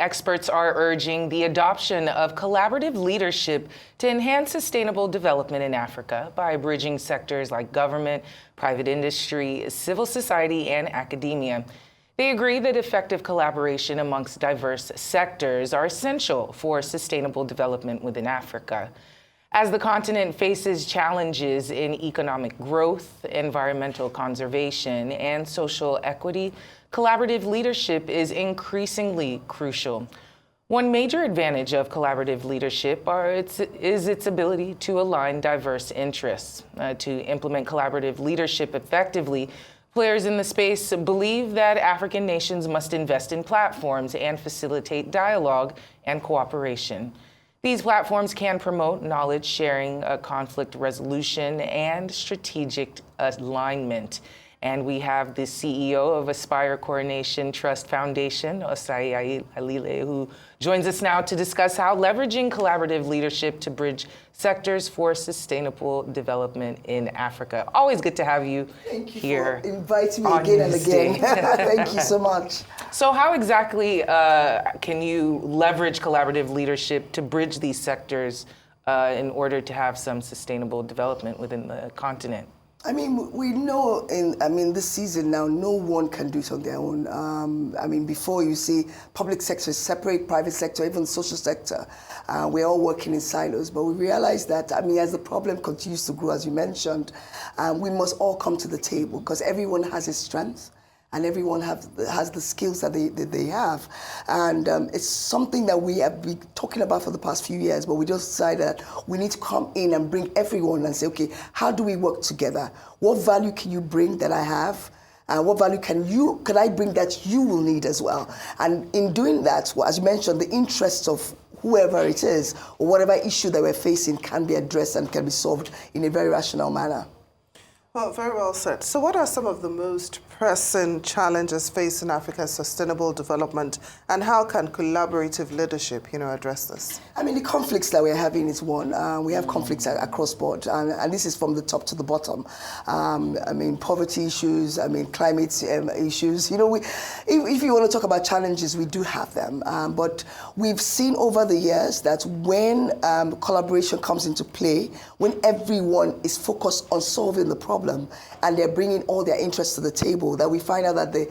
Experts are urging the adoption of collaborative leadership to enhance sustainable development in Africa by bridging sectors like government, private industry, civil society, and academia. They agree that effective collaboration amongst diverse sectors are essential for sustainable development within Africa. As the continent faces challenges in economic growth, environmental conservation, and social equity, collaborative leadership is increasingly crucial. One major advantage of collaborative leadership is its ability to align diverse interests. To implement collaborative leadership effectively, players in the space believe that African nations must invest in platforms and facilitate dialogue and cooperation. These platforms can promote knowledge sharing, conflict resolution, and strategic alignment. And we have the CEO of Aspire Coronation Trust Foundation, Osayi Alile, who joins us now to discuss how leveraging collaborative leadership to bridge sectors for sustainable development in Africa. Always good to have you here. Thank you for inviting me again and again. Thank you so much. So how exactly can you leverage collaborative leadership to bridge these sectors in order to have some sustainable development within the continent? I mean, we know this season now, no one can do it on their own. Before you see public sector is separate, private sector, even social sector, we're all working in silos. But we realize that, as the problem continues to grow, as you mentioned, we must all come to the table because everyone has his strengths. And everyone has the skills that they have. And it's something that we have been talking about for the past few years, but we just decided that we need to come in and bring everyone and say, okay, how do we work together? What value can you bring that I have? What value can I bring that you will need as well? And in doing that, as you mentioned, the interests of whoever it is or whatever issue that we're facing can be addressed and can be solved in a very rational manner. Well, very well said. So what are some of the most pressing challenges facing Africa's sustainable development, and how can collaborative leadership, address this? The conflicts that we're having is one. We have conflicts across board, and this is from the top to the bottom. Poverty issues, climate issues. If you want to talk about challenges, we do have them. But we've seen over the years that when collaboration comes into play, when everyone is focused on solving the problem, and they're bringing all their interests to the table, that we find out that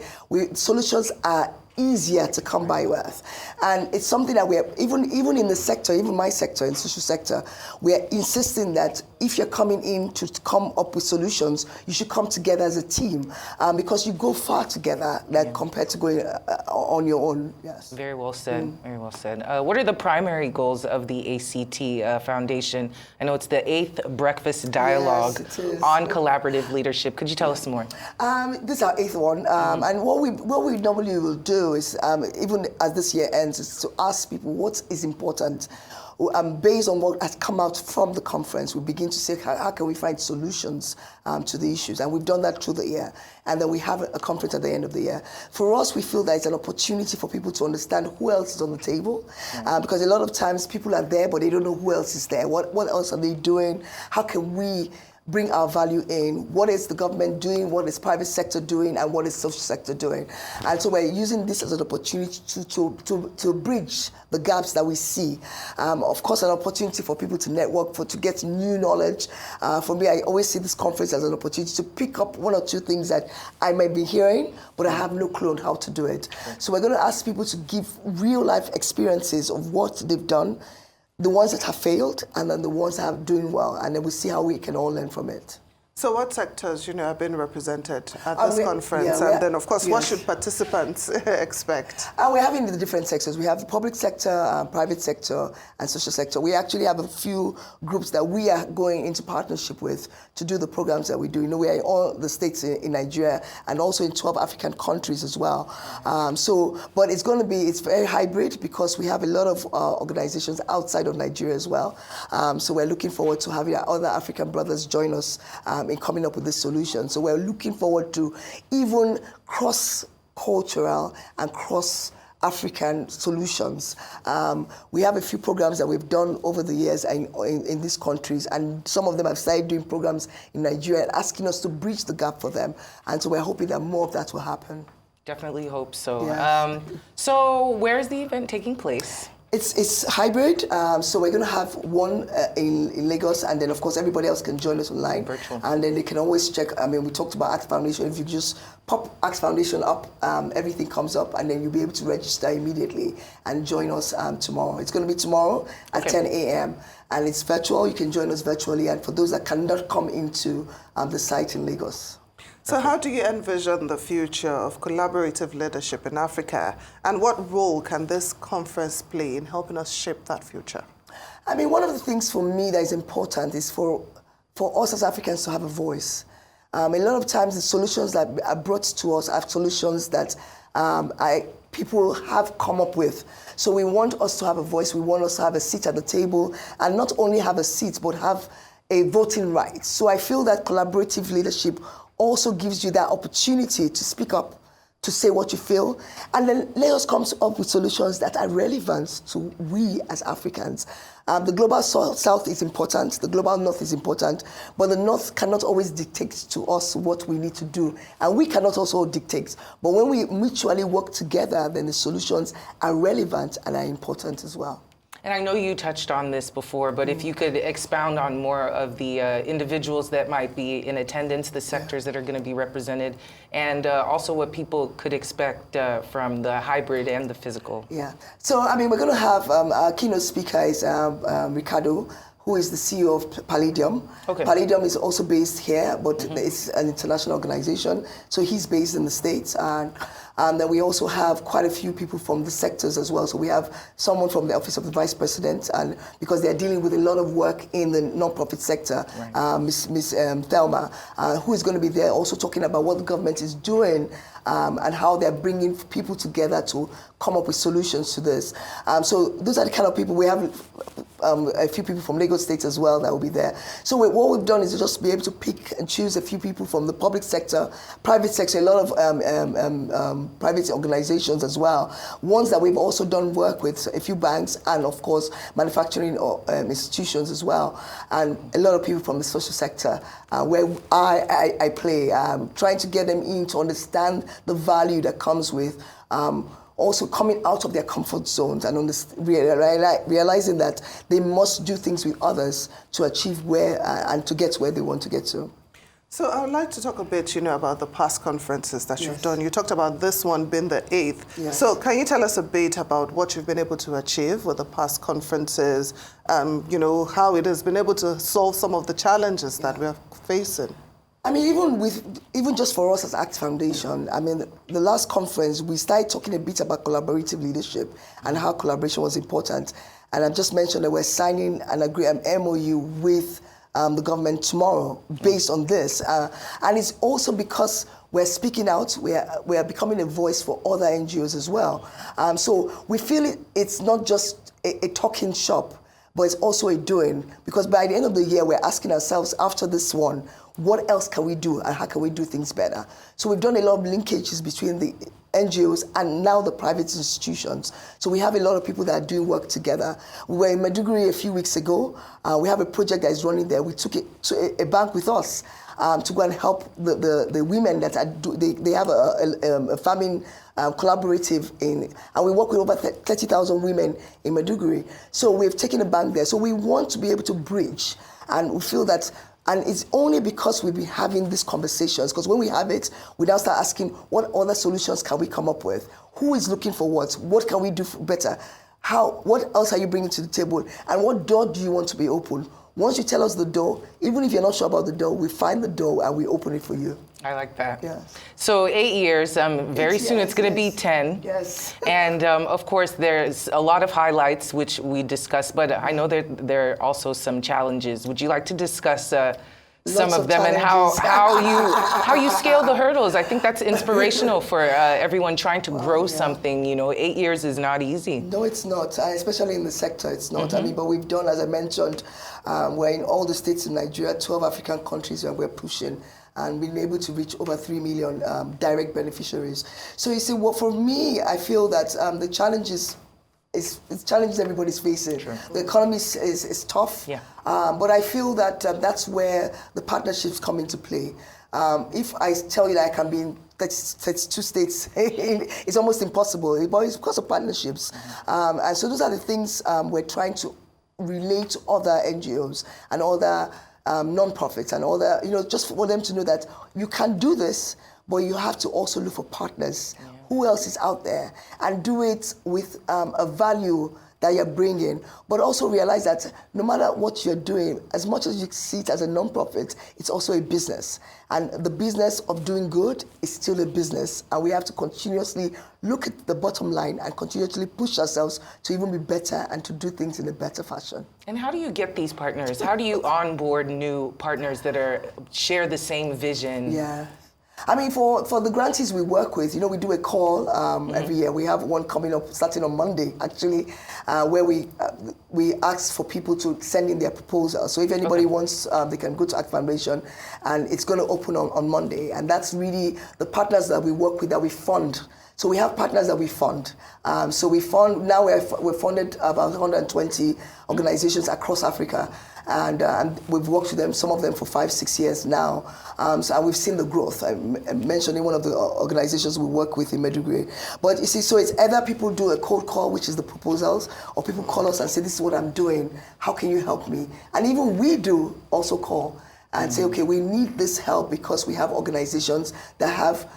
solutions are easier to come by with. And it's something that we are, even in the sector, even my sector, in social sector, we are insisting that if you're coming in to come up with solutions, you should come together as a team because you go far together compared to going on your own. Yes. Very well said. Very well said. What are the primary goals of the ACT Foundation? I know it's the 8th Breakfast Dialogue on Collaborative Leadership. Could you tell us more? This is our 8th one. And what we normally will do is, even as this year ends, is to ask people what is important. Based on what has come out from the conference, we begin to say, how can we find solutions to the issues? And we've done that through the year. And then we have a conference at the end of the year. For us, we feel that it's an opportunity for people to understand who else is on the table. Because a lot of times people are there, but they don't know who else is there. What else are they doing? How can we bring our value in? What is the government doing? What is private sector doing? And what is social sector doing? And so we're using this as an opportunity to bridge the gaps that we see. Of course, an opportunity for people to network, to get new knowledge. For me, I always see this conference as an opportunity to pick up one or two things that I might be hearing, but I have no clue on how to do it. So we're going to ask people to give real life experiences of what they've done, the ones that have failed, and then the ones that are doing well, and then we see how we can all learn from it. So what sectors, have been represented at this conference? And then, of course, what should participants expect? We're having the different sectors. We have the public sector, private sector, and social sector. We actually have a few groups that we are going into partnership with to do the programs that we do. We are in all the states in Nigeria and also in 12 African countries as well. But it's very hybrid because we have a lot of organizations outside of Nigeria as well. So we're looking forward to having our other African brothers join us in coming up with this solution. So we're looking forward to even cross-cultural and cross-African solutions. We have a few programs that we've done over the years in these countries, and some of them have started doing programs in Nigeria and asking us to bridge the gap for them. And so we're hoping that more of that will happen. Definitely hope so. Yeah. So where is the event taking place? It's hybrid, so we're going to have one in Lagos, and then of course everybody else can join us online. Virtual. And then they can always check. I mean, we talked about Act Foundation. If you just pop Act Foundation up, everything comes up, and then you'll be able to register immediately and join us tomorrow. It's going to be tomorrow at 10 a.m. and it's virtual. You can join us virtually, and for those that cannot come into the site in Lagos. So how do you envision the future of collaborative leadership in Africa, and what role can this conference play in helping us shape that future? I mean, one of the things for me that is important is for us as Africans to have a voice. A lot of times the solutions that are brought to us are solutions that people have come up with. So we want us to have a voice, we want us to have a seat at the table, and not only have a seat, but have a voting right. So I feel that collaborative leadership also gives you that opportunity to speak up, to say what you feel, and then let us come up with solutions that are relevant to we as Africans. The global south is important, the global north is important, but the north cannot always dictate to us what we need to do, and we cannot also dictate. But when we mutually work together, then the solutions are relevant and are important as well. And I know you touched on this before, but if you could expound on more of the individuals that might be in attendance, the sectors that are going to be represented, and also what people could expect from the hybrid and the physical. Yeah. So, I mean, we're going to have our keynote speaker is Ricardo, who is the CEO of Palladium. Okay. Palladium is also based here, but it's an international organization, so he's based in the States. And then we also have quite a few people from the sectors as well. So we have someone from the Office of the Vice President, and because they're dealing with a lot of work in the non-profit sector, right. Miss Thelma, who is going to be there also talking about what the government is doing and how they're bringing people together to come up with solutions to this. So those are the kind of people. We have a few people from Lagos State as well that will be there. So what we've done is just be able to pick and choose a few people from the public sector, private sector, a lot of private organizations as well. Ones that we've also done work with, a few banks, and of course manufacturing institutions as well, and a lot of people from the social sector, where I play, trying to get them in to understand the value that comes with also coming out of their comfort zones and realizing that they must do things with others to achieve where and to get where they want to get to. So I would like to talk a bit, about the past conferences that you've done. You talked about this one being the 8th. Yes. So can you tell us a bit about what you've been able to achieve with the past conferences, how it has been able to solve some of the challenges that we are facing? I mean, even just for us as Act Foundation, I mean, the last conference, we started talking a bit about collaborative leadership and how collaboration was important. And I just mentioned that we're signing an MOU with the government tomorrow based on this. And it's also because we're speaking out, we are becoming a voice for other NGOs as well. So we feel it's not just a talking shop, but it's also a doing, because by the end of the year, we're asking ourselves after this one, what else can we do and how can we do things better? So we've done a lot of linkages between the NGOs and now the private institutions. So we have a lot of people that are doing work together. We were in Maiduguri a few weeks ago. We have a project that is running there. We took it to a bank with us to go and help the women that they have a farming collaborative and we work with over 30,000 women in Maiduguri. So we've taken a bank there. So we want to be able to bridge, and we feel that. And it's only because we've been having these conversations, because when we have it, we now start asking, what other solutions can we come up with? Who is looking for what? What can we do better? What else are you bringing to the table? And what door do you want to be open? Once you tell us the door, even if you're not sure about the door, we find the door and we open it for you. I like that. Yes. So 8 years, very soon it's going to be 10. Yes. And of course, there's a lot of highlights, which we discussed, but I know there are also some challenges. Would you like to discuss some of them and how you scale the hurdles? I think that's inspirational for everyone trying to grow something. 8 years is not easy. No, it's not, especially in the sector, it's not. I mean, but we've done, as I mentioned, we're in all the states in Nigeria, 12 African countries where we're pushing, and been able to reach over 3 million direct beneficiaries. So you see, for me, I feel that the challenges it's challenges everybody's facing. Sure. The economy is tough, but I feel that that's where the partnerships come into play. If I tell you that I can be in 32 states, it's almost impossible. But it's because of partnerships. And so those are the things we're trying to relate to other NGOs and other non-profits and other, just for them to know that you can do this, but you have to also look for partners. Yeah. Who else is out there? And do it with a value that you're bringing, but also realize that no matter what you're doing, as much as you see it as a non-profit, it's also a business. And the business of doing good is still a business. And we have to continuously look at the bottom line and continuously push ourselves to even be better and to do things in a better fashion. And how do you get these partners? How do you onboard new partners that share the same vision? Yeah. I mean, for the grantees we work with, we do a call every year. We have one coming up starting on Monday, actually, where we ask for people to send in their proposal. So if anybody wants, they can go to Act Foundation, and it's going to open on Monday. And that's really the partners that we work with, that we fund. So we have partners that we fund. So we fund, now we're funded about 120 organizations across Africa. And we've worked with them, some of them for 5-6 years now. And we've seen the growth. I mentioned in one of the organizations we work with in Meduguri. But you see, so it's either people do a cold call, which is the proposals, or people call us and say, this is what I'm doing. How can you help me? And even we do also call and say, okay, we need this help because we have organizations that have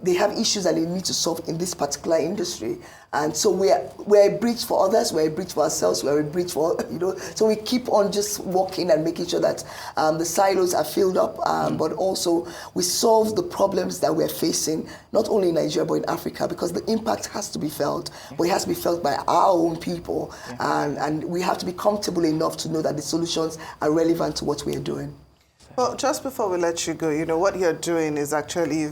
they have issues that they need to solve in this particular industry. And so we're a bridge for others, we're a bridge for ourselves, we're a bridge for, so we keep on just working and making sure that the silos are filled up, but also we solve the problems that we're facing, not only in Nigeria, but in Africa, because the impact has to be felt, but it has to be felt by our own people. And we have to be comfortable enough to know that the solutions are relevant to what we are doing. Well, just before we let you go, what you're doing is actually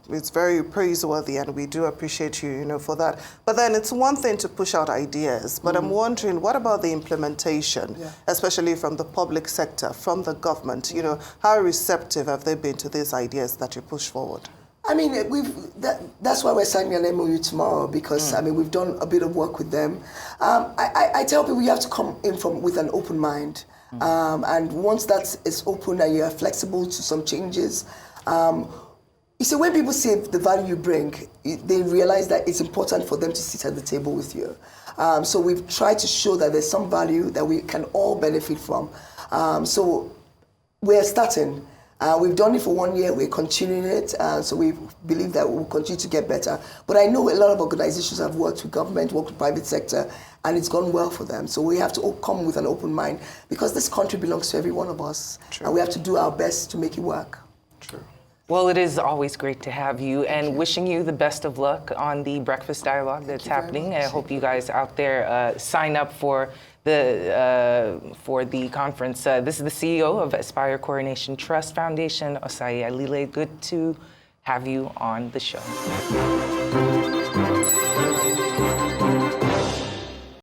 it's very praiseworthy, and we do appreciate you, for that. But then it's one thing to push out ideas, but I'm wondering, what about the implementation, especially from the public sector, from the government? How receptive have they been to these ideas that you push forward? I mean, that's why we're signing an MOU tomorrow, because I mean, we've done a bit of work with them. I tell people you have to come in with an open mind. And once that is open and you are flexible to some changes, you see, when people see the value you bring, they realize that it's important for them to sit at the table with you. So we've tried to show that there's some value that we can all benefit from. So we're starting. We've done it for 1 year, we're continuing it, so we believe that we'll continue to get better. But I know a lot of organizations have worked with government, worked with private sector, and it's gone well for them. So we have to all come with an open mind, because this country belongs to every one of us. True. And we have to do our best to make it work. True. Well, it is always great to have you, and wishing you the best of luck on the breakfast dialogue that's happening. I hope you guys out there sign up for the conference. This is the CEO of Aspire Coronation Trust Foundation, Osayi Alile. Good to have you on the show.